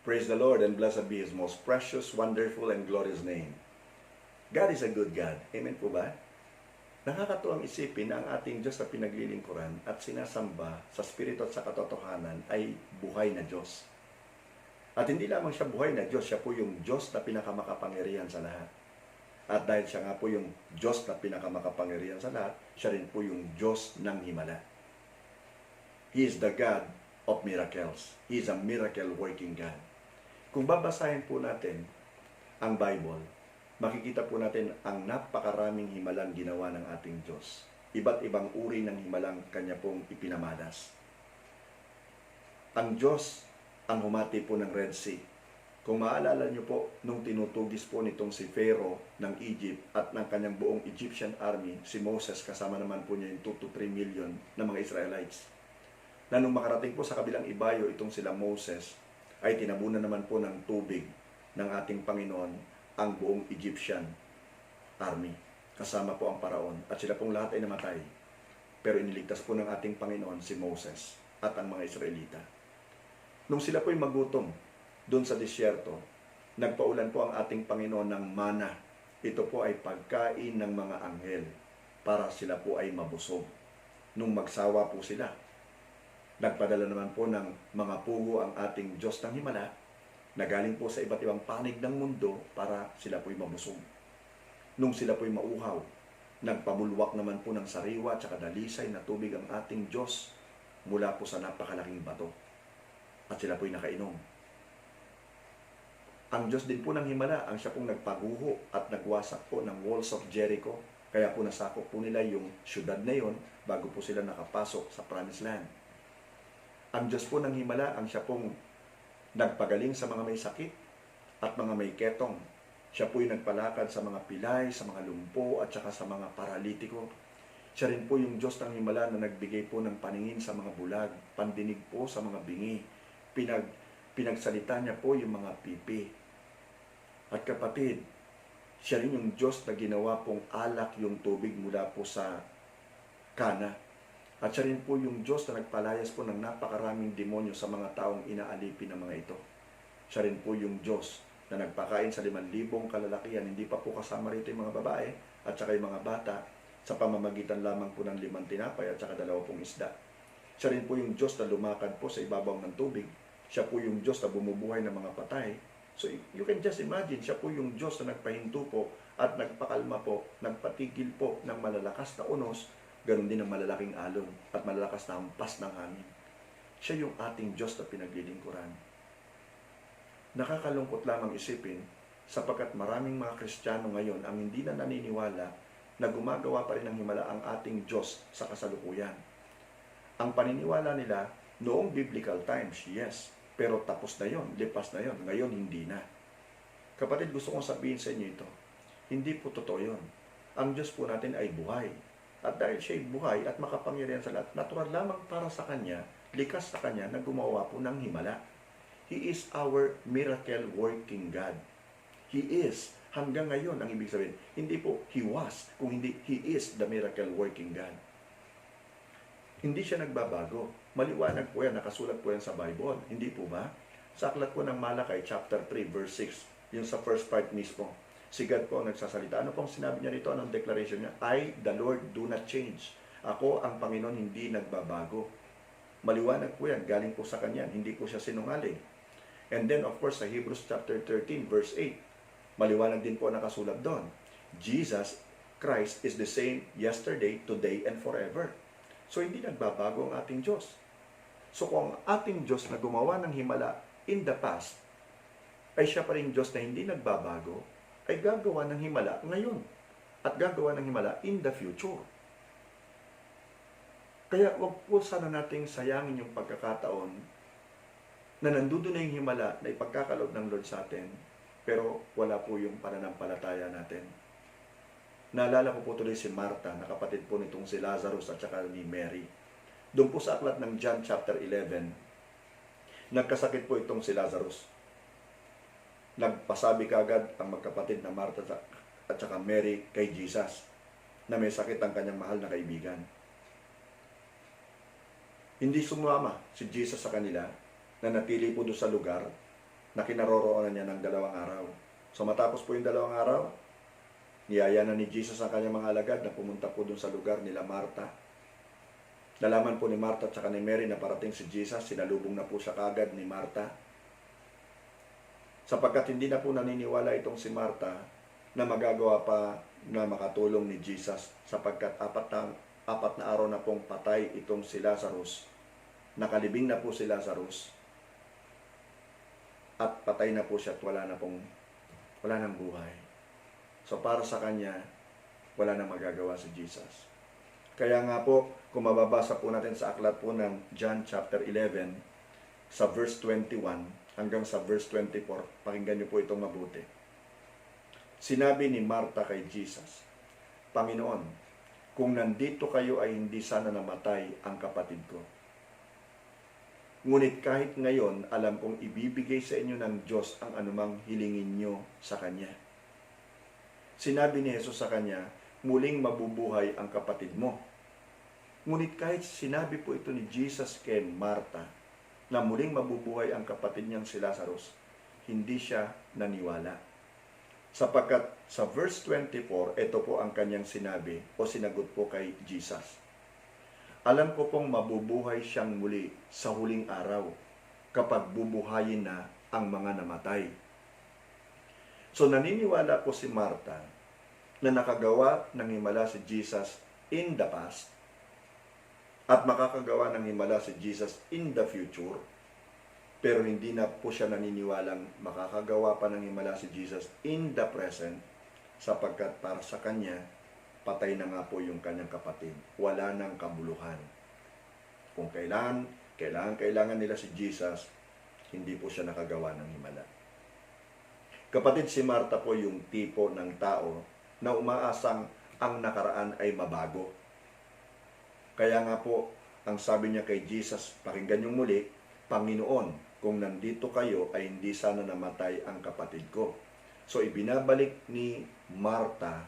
Praise the Lord and blessed be His most precious, wonderful, and glorious name. God is a good God. Amen po ba? Nakakatuwang isipin na ang ating Diyos na pinaglilingkuran at sinasamba sa Espiritu at sa katotohanan ay buhay na Diyos. At hindi lamang siya buhay na Diyos, siya po yung Diyos na pinakamakapangyarihan sa lahat. At dahil siya nga po yung Diyos na pinakamakapangyarihan sa lahat, siya rin po yung Diyos ng himala. He is the God of miracles. He is a miracle working God. Kung babasahin po natin ang Bible, makikita po natin ang napakaraming himalang ginawa ng ating Diyos. Iba't ibang uri ng himalang Kanya pong ipinamalas. Ang Diyos ang humati po ng Red Sea. Kung maalala niyo po, nung tinutugis po nitong si Pharaoh ng Egypt at ng kanyang buong Egyptian army, si Moses, kasama naman po niya yung 2 to 3 million na mga Israelites. Na nung makarating po sa kabilang ibayo itong sila Moses, ay tinabunan naman po ng tubig ng ating Panginoon ang buong Egyptian army. Kasama po ang paraon. At sila pong lahat ay namatay. Pero iniligtas po ng ating Panginoon si Moses at ang mga Israelita. Nung sila po'y magutom doon sa disyerto, nagpaulan po ang ating Panginoon ng mana. Ito po ay pagkain ng mga anghel para sila po ay mabusog. Nung magsawa po sila, nagpadala naman po ng mga pugo ang ating Diyos ng himala na galing po sa iba't ibang panig ng mundo para sila po'y mabusog. Nung sila po'y mauhaw, nagpabulwak naman po ng sariwa at dalisay na tubig ang ating Diyos mula po sa napakalaking bato. At sila po'y nakainom. Ang Diyos din po ng himala, ang siya pong nagpaguho at nagwasak po ng walls of Jericho. Kaya po nasakop po nila yung syudad na yon bago po sila nakapasok sa Promised Land. Ang Diyos po ng himala, ang siya pong nagpagaling sa mga may sakit at mga may ketong. Siya po'y nagpalakad sa mga pilay, sa mga lumpo at saka sa mga paralitiko. Siya rin po yung Diyos ng himala na nagbigay po ng paningin sa mga bulag, pandinig po sa mga bingi. Pinagsalita niya po yung mga pipi. At kapatid, siya rin yung Diyos na ginawa pong alak yung tubig mula po sa Kana. At siya rin po yung Diyos na nagpalayas po ng napakaraming demonyo sa mga taong inaalipin ng mga ito. Siya rin po yung Diyos na nagpakain sa 5,000 kalalakihan, hindi pa po kasama rito yung mga babae at saka yung mga bata sa pamamagitan lamang po ng 5 tinapay at saka 2 isda. Siya rin po yung Diyos na lumakad po sa ibabaw ng tubig. Siya po yung Diyos na bumubuhay ng mga patay. So you can just imagine, siya po yung Diyos na nagpahinto po at nagpakalma po, nagpatigil po ng malalakas na unos, ganoon din ang malalaking alon at malalakas na hampas ng hangin. Siya yung ating Diyos na pinaglilingkuran. Nakakalungkot lamang isipin sapagkat maraming mga Kristiyano ngayon ang hindi na naniniwala na gumagawa pa rin ng himala ang ating Diyos sa kasalukuyan. Ang paniniwala nila noong biblical times, yes, pero tapos na yon, lipas na yon, ngayon hindi na. Kapatid, gusto kong sabihin sa inyo ito, hindi po totoo yon. Ang Diyos po natin ay buhay. At dahil siya ay buhay at makapangyarihan sa lahat, natural lamang para sa Kanya, likas sa Kanya na gumawa po ng himala. He is our miracle working God. He is. Hanggang ngayon, ang ibig sabihin, hindi po He was, kung hindi He is the miracle working God. Hindi siya nagbabago. Maliwanag po yan, nakasulat po yan sa Bible. Hindi po ba? Sa aklat po ng Malakay, chapter 3, verse 6, yung sa first part mismo. Si God po ang nagsasalita. Ano pong sinabi niya rito? Anong declaration niya? I, the Lord, do not change. Ako, ang Panginoon, hindi nagbabago. Maliwanag po yan. Galing po sa Kanya. Hindi po siya sinungaling. And then, of course, sa Hebrews chapter 13, verse 8, maliwanag din po nakasulat doon. Jesus Christ is the same yesterday, today, and forever. So, hindi nagbabago ang ating Diyos. So, kung ang ating Diyos na gumawa ng himala in the past, ay siya pa rin Diyos na hindi nagbabago, ay gagawa ng himala ngayon. At gagawa ng himala in the future. Kaya, wag po sana nating sayangin yung pagkakataon na nandoon na yung himala na ipagkakaloob ng Lord sa atin, pero wala po yung pananampalataya natin. Naalala ko po tuloy si Martha, na kapatid po nitong si Lazarus at saka ni Mary. Doon po sa aklat ng John chapter 11, nagkasakit po itong si Lazarus. Nagpasabi kaagad ang magkapatid na Martha at saka Mary kay Jesus na may sakit ang kanyang mahal na kaibigan. Hindi sumama si Jesus sa kanila, na natili po doon sa lugar na kinaroroonan niya ng 2 araw. So matapos po yung 2 araw, niyaya na ni Jesus ang kanyang mga alagad na pumunta po dun sa lugar nila Marta. Nalaman po ni Marta at saka ni Mary na parating si Jesus, sinalubong na po siya kagad ni Marta. Sapagkat hindi na po naniniwala itong si Marta na magagawa pa na makatulong ni Jesus sapagkat apat na araw na pong patay itong si Lazarus. Nakalibing na po si Lazarus at patay na po siya at wala nang buhay. So para sa kanya, wala nang magagawa si Jesus. Kaya nga po, kung mababasa po natin sa aklat po ng John chapter 11, sa verse 21 hanggang sa verse 24, pakinggan niyo po itong mabuti. Sinabi ni Marta kay Jesus, Panginoon, kung nandito kayo ay hindi sana namatay ang kapatid ko. Ngunit kahit ngayon, alam kong ibibigay sa inyo ng Diyos ang anumang hilingin nyo sa Kanya. Sinabi ni Jesus sa kanya, muling mabubuhay ang kapatid mo. Ngunit kahit sinabi po ito ni Jesus kay Marta, na muling mabubuhay ang kapatid niyang si Lazarus, hindi siya naniwala. Sapagkat sa verse 24, ito po ang kanyang sinabi o sinagot po kay Jesus. Alam ko pong mabubuhay siyang muli sa huling araw kapag bubuhayin na ang mga namatay. So naniniwala po si Marta na nakagawa ng himala si Jesus in the past at makakagawa ng himala si Jesus in the future, pero hindi na po siya naniniwalang makakagawa pa ng himala si Jesus in the present sapagkat para sa kanya, patay na nga po yung kanyang kapatid. Wala nang kabuluhan. Kung kailangan nila si Jesus, hindi po siya nakagawa ng himala. Kapatid, si Marta po yung tipo ng tao na umaasang ang nakaraan ay mabago. Kaya nga po, ang sabi niya kay Jesus, pakinggan yung muli, Panginoon, kung nandito kayo ay hindi sana namatay ang kapatid ko. So ibinabalik ni Marta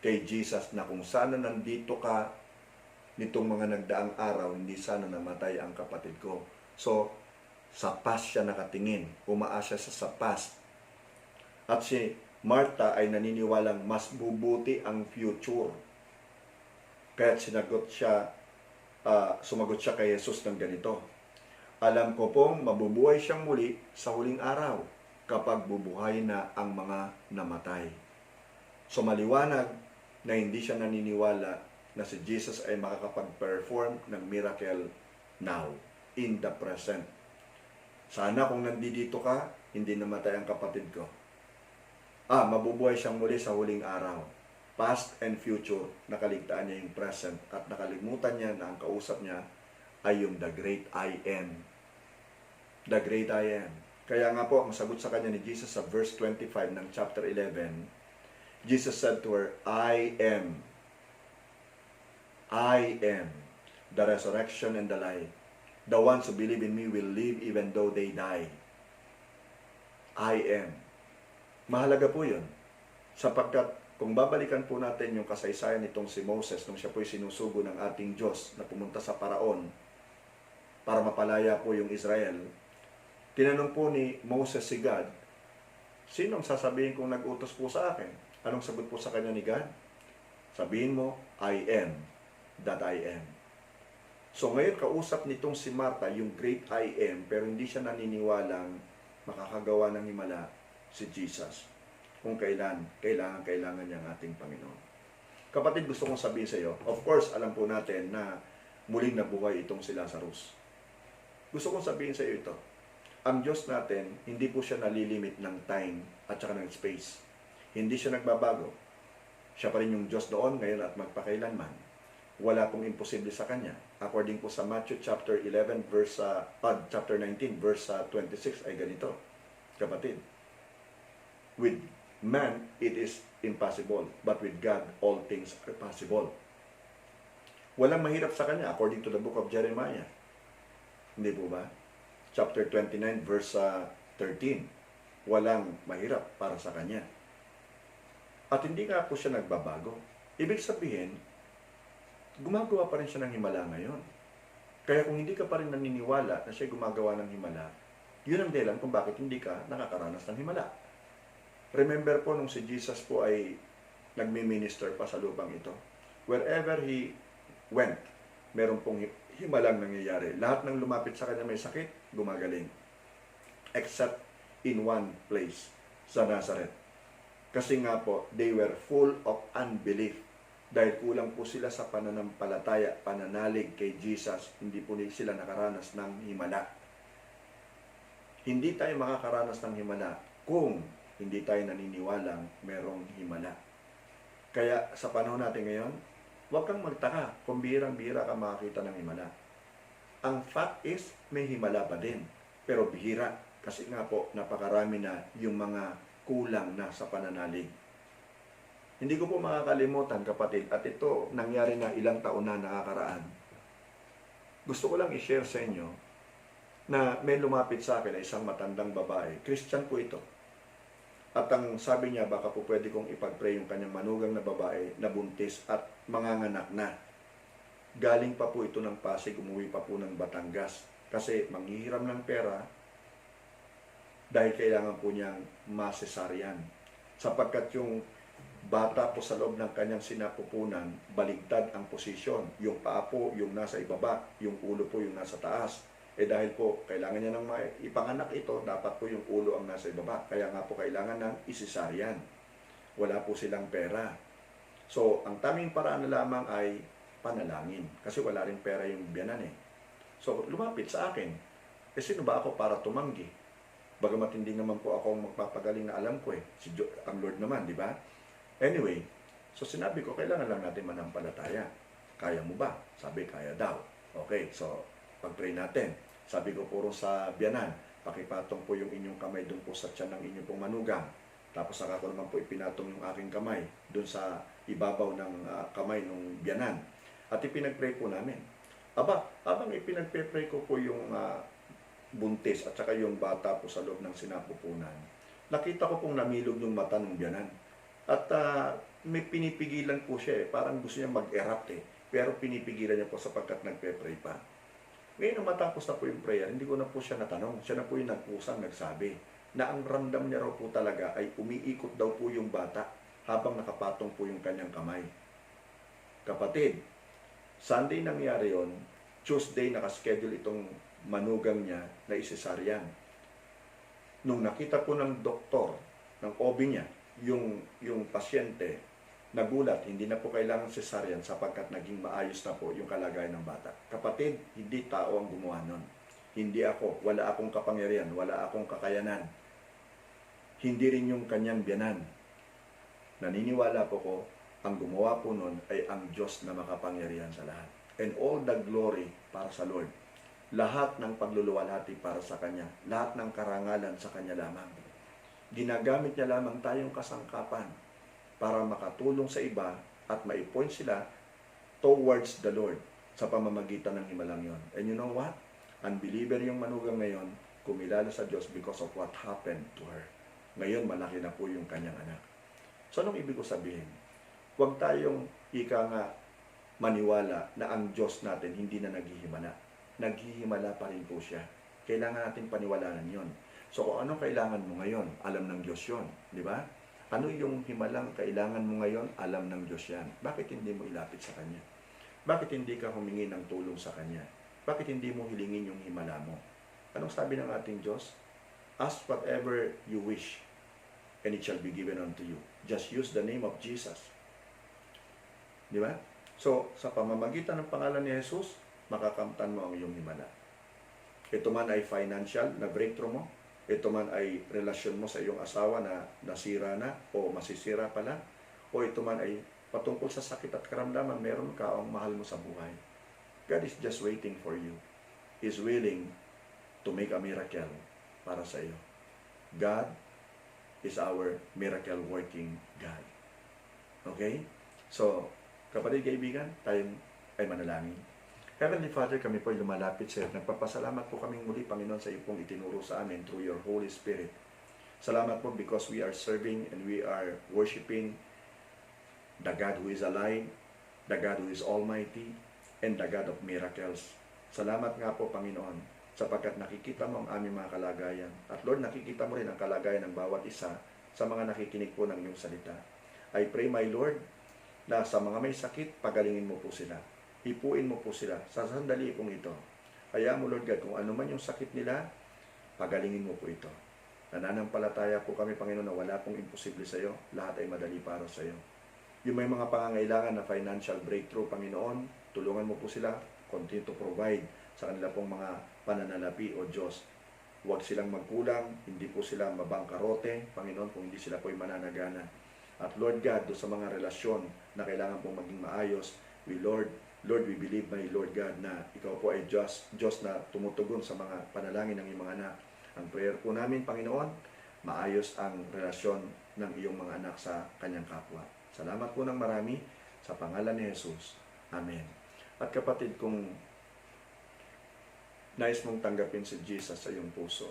kay Jesus na kung sana nandito ka nitong mga nagdaang araw, hindi sana namatay ang kapatid ko. So, sa past siya nakatingin, umaasa siya sa past. At si Marta ay naniniwalang mas bubuti ang future. Kaya sumagot siya kay Jesus ng ganito. Alam ko pong mabubuhay siyang muli sa huling araw kapag bubuhay na ang mga namatay. So maliwanag na hindi siya naniniwala na si Jesus ay makakapag-perform ng miracle now, in the present. Sana kung nandito ka, hindi namatay ang kapatid ko. Mabubuhay siyang muli sa huling araw. Past and future, nakaligtaan niya yung present at nakalimutan niya na ang kausap niya ay yung the great I am. The great I am. Kaya nga po, ang sagot sa kanya ni Jesus sa verse 25 ng chapter 11, Jesus said to her, I am the resurrection and the life. The ones who believe in me will live even though they die. I am. Mahalaga po yun. Sapagkat kung babalikan po natin yung kasaysayan nitong si Moses nung siya po'y sinusugo ng ating Diyos na pumunta sa Paraon para mapalaya po yung Israel, tinanong po ni Moses si God, sinong sasabihin kong nag-utos po sa akin? Anong sagot po sa kanya ni God? Sabihin mo, I am that I am. So ngayon kausap nitong si Marta yung great I am, pero hindi siya naniniwalang makakagawa ng himala si Jesus kung kailangan niya ang ating Panginoon. Kapatid, gusto kong sabihin sa iyo, of course, alam po natin na muling nabuhay itong si Lazarus. Gusto kong sabihin sa iyo ito, ang Diyos natin, hindi po siya nalilimit ng time at saka ng space. Hindi siya nagbabago. Siya pa rin yung Diyos noon, ngayon at magpakailanman. Wala pong imposible sa Kanya. According po sa Matthew chapter 11, chapter 19, verse 26 ay ganito. Kapatid, with man, it is impossible. But with God, all things are possible. Walang mahirap sa Kanya, according to the book of Jeremiah. Hindi po ba? Chapter 29, verse 13. Walang mahirap para sa Kanya. At hindi nga po siya nagbabago. Ibig sabihin, gumagawa pa rin siya ng himala ngayon. Kaya kung hindi ka pa rin naniniwala na siya gumagawa ng himala, Yun ang dahilan kung bakit hindi ka nakakaranas ng himala. Remember po nung si Jesus po ay nagmi-minister pa sa lupang ito. Wherever he went, meron pong himalang nangyayari. Lahat ng lumapit sa kanya may sakit, gumagaling. Except in one place, sa Nazareth. Kasi nga po, they were full of unbelief. Dahil kulang po sila sa pananampalataya, pananalig kay Jesus, hindi po sila nakaranas ng himala. Hindi tayo makakaranas ng himala kung hindi tayo naniniwalang merong himala. Kaya sa panahon natin ngayon, huwag kang magtaka kung bihirang-bihira ka makakita ng himala. Ang fact is, may himala pa din. Pero bihira. Kasi nga po, napakarami na yung mga kulang na sa pananalig. Hindi ko po makakalimutan, kapatid, at ito nangyari na ilang taon na nakakaraan. Gusto ko lang i-share sa inyo na may lumapit sa akin na isang matandang babae. Christian po ito. At ang sabi niya, baka po pwede kong ipag-pray yung kanyang manugang na babae na buntis at manganganak na. Galing pa po ito ng Pasig, umuwi pa po ng Batangas. Kasi manghihiram ng pera dahil kailangan po niyang masesaryan. Sapagkat yung bata po sa loob ng kanyang sinapupunan, baligtad ang posisyon. Yung paa po yung nasa ibaba, yung ulo po yung nasa taas. Dahil po, kailangan niya ng ipanganak ito, dapat po yung ulo ang nasa ibaba. Kaya nga po kailangan ng isisaryan. Wala po silang pera. So, ang taming paraan na lamang ay panalangin. Kasi wala rin pera yung biyanan eh. So, lumapit sa akin. Sino ba ako para tumanggi? Bagamat hindi naman po ako magpapagaling na alam ko eh. Ang Lord naman, di ba? Anyway, so sinabi ko, kailangan lang natin manampalataya. Kaya mo ba? Sabi, kaya daw. Okay, so pag-pray natin. Sabi ko puro sa biyanan, pakipatong po yung inyong kamay doon po sa tiyan ng inyong pong manugang. Tapos saka ko naman po ipinatong yung aking kamay doon sa ibabaw ng kamay ng biyanan. At ipinag-pray po namin. Habang ipinag-pray ko po yung buntis at saka yung bata po sa loob ng sinapupunan, nakita ko pong namilog yung mata ng biyanan. At may pinipigilan po siya eh. Parang gusto niya mag-erupt eh. Pero pinipigilan niya po sapagkat nagpe-pray pa. Ngayon na matapos na po yung prayer, hindi ko na po siya natanong. Siya na po yung nagpusang nagsabi na ang ramdam niya raw po talaga ay umiikot daw po yung bata habang nakapatong po yung kanyang kamay. Kapatid, Sunday nangyari yon, Tuesday nakaschedule itong manugang niya na isesaryan. Nung nakita po ng doktor, ng OB niya, yung pasyente, nagulat, hindi na po kailangan cesarean sapagkat naging maayos na po yung kalagayan ng bata. Kapatid, hindi tao ang gumawa nun. Hindi ako, wala akong kapangyarihan, wala akong kakayanan. Hindi rin yung kanyang biyanan. Naniniwala po ko, ang gumawa po nun ay ang Diyos na makapangyarihan sa lahat. And all the glory para sa Lord. Lahat ng pagluluwalhati para sa Kanya. Lahat ng karangalan sa Kanya lamang. Ginagamit niya lamang tayong kasangkapan para makatulong sa iba at maipoint sila towards the Lord sa pamamagitan ng himalang yon. And you know what? Unbeliever yung manugang ngayon, kumilala sa Diyos because of what happened to her. Ngayon, malaki na po yung kanyang anak. So, anong ibig ko sabihin? Huwag tayong maniwala na ang Diyos natin hindi na naghihimala. Naghihimala pa rin po siya. Kailangan natin paniwalaan yon. So, kung anong kailangan mo ngayon, alam ng Diyos yon. Di ba? Ano yung himalang kailangan mo ngayon? Alam ng Diyos yan. Bakit hindi mo ilapit sa Kanya? Bakit hindi ka humingi ng tulong sa Kanya? Bakit hindi mo hilingin yung himala mo? Anong sabi ng ating Diyos? Ask whatever you wish, and it shall be given unto you. Just use the name of Jesus. Di ba? So, sa pamamagitan ng pangalan ni Jesus, makakamtan mo ang iyong himala. Ito man ay financial na breakthrough mo, ito man ay relasyon mo sa iyong asawa na nasira na o masisira pa lang, o ito man ay patungkol sa sakit at karamdaman, meron ka ang mahal mo sa buhay. God is just waiting for you. He is willing to make a miracle para sa iyo. God is our miracle working God. Okay? So, kapatid, kaibigan, tayo ay manalangin. Heavenly Father, kami po ay lumalapit sa iyo. Nagpapasalamat po kaming muli, Panginoon, sa iyo pong itinuro sa amin through your Holy Spirit. Salamat po because we are serving and we are worshiping the God who is alive, the God who is almighty, and the God of miracles. Salamat nga po, Panginoon, sapagkat nakikita mo ang aming mga kalagayan. At Lord, nakikita mo rin ang kalagayan ng bawat isa sa mga nakikinig po ng iyong salita. I pray, my Lord, na sa mga may sakit, pagalingin mo po sila. Hipuin mo po sila sa sandali pong ito. Kaya mo, Lord God, kung ano man yung sakit nila, pagalingin mo po ito. Nananampalataya po kami, Panginoon, na wala pong imposible sa iyo. Lahat ay madali para sa iyo. Yung may mga pangangailangan na financial breakthrough, Panginoon, tulungan mo po sila, continue to provide sa kanila pong mga pananalapi o Diyos. Huwag silang magkulang, hindi po sila mabangkarote, Panginoon, kung hindi sila po'y mananagana. At Lord God, do sa mga relasyon na kailangan pong maging maayos, Lord, we believe, my Lord God, na ikaw po ay Diyos na tumutugon sa mga panalangin ng iyong mga anak. Ang prayer po namin, Panginoon, maayos ang relasyon ng iyong mga anak sa kanyang kapwa. Salamat po ng marami sa pangalan ni Jesus. Amen. At kapatid, kung nais mong tanggapin si Jesus sa iyong puso,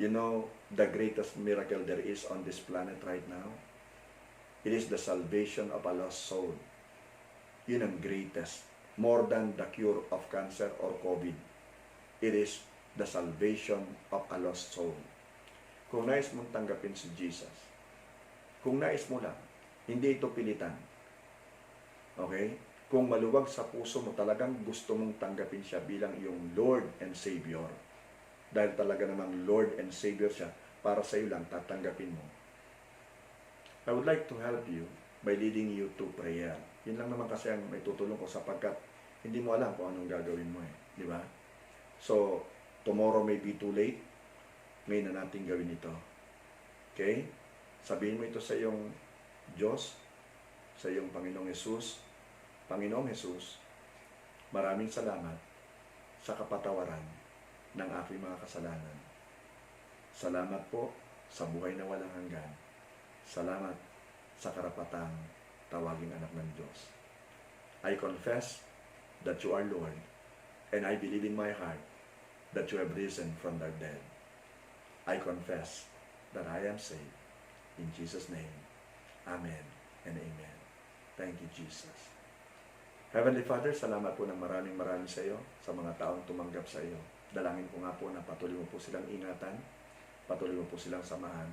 you know, the greatest miracle there is on this planet right now, it is the salvation of a lost soul. Yun ang greatest. More than the cure of cancer or COVID. It is the salvation of a lost soul. Kung nais mong tanggapin si Jesus, kung nais mo lang, hindi ito pilitan. Okay? Kung maluwag sa puso mo, talagang gusto mong tanggapin siya bilang iyong Lord and Savior. Dahil talaga namang Lord and Savior siya, para sa iyo lang, tatanggapin mo. I would like to help you by leading you to prayer. Yun lang naman kasi ang may tutulong ko sapagkat hindi mo alam kung anong gagawin mo eh. Di ba? So, tomorrow may be too late. Ngayon na natin gawin ito. Okay? Sabihin mo ito sa iyong Diyos, sa iyong Panginoong Jesus. Panginoong Jesus, maraming salamat sa kapatawaran ng aking mga kasalanan. Salamat po sa buhay na walang hanggan. Salamat sa karapatang tawaging anak ng Diyos. I confess that you are Lord, and I believe in my heart that you have risen from the dead. I confess that I am saved. In Jesus' name, Amen and Amen. Thank you, Jesus. Heavenly Father, salamat po ng maraming sa iyo, sa mga taong tumanggap sa iyo. Dalangin ko nga po na patuloy mo po silang ingatan, patuloy mo po silang samahan,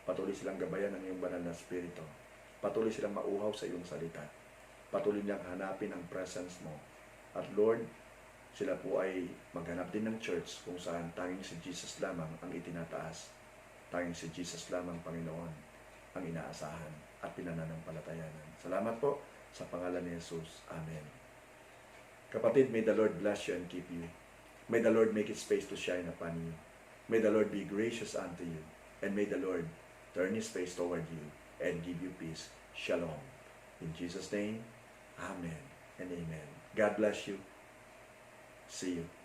patuloy silang gabayan ng iyong banal na Espiritu, patuloy silang mauhaw sa iyong salita, patuloy nilang hanapin ang presence mo. At Lord, sila po ay maghanap din ng church kung saan tanging si Jesus lamang ang itinataas, tanging si Jesus lamang, Panginoon, ang inaasahan at pinananampalatayanan. Salamat po sa pangalan ni Jesus. Amen. Kapatid, may the Lord bless you and keep you. May the Lord make His face to shine upon you. May the Lord be gracious unto you. And may the Lord turn His face toward you and give you peace. Shalom. In Jesus' name, Amen and Amen. God bless you. See you.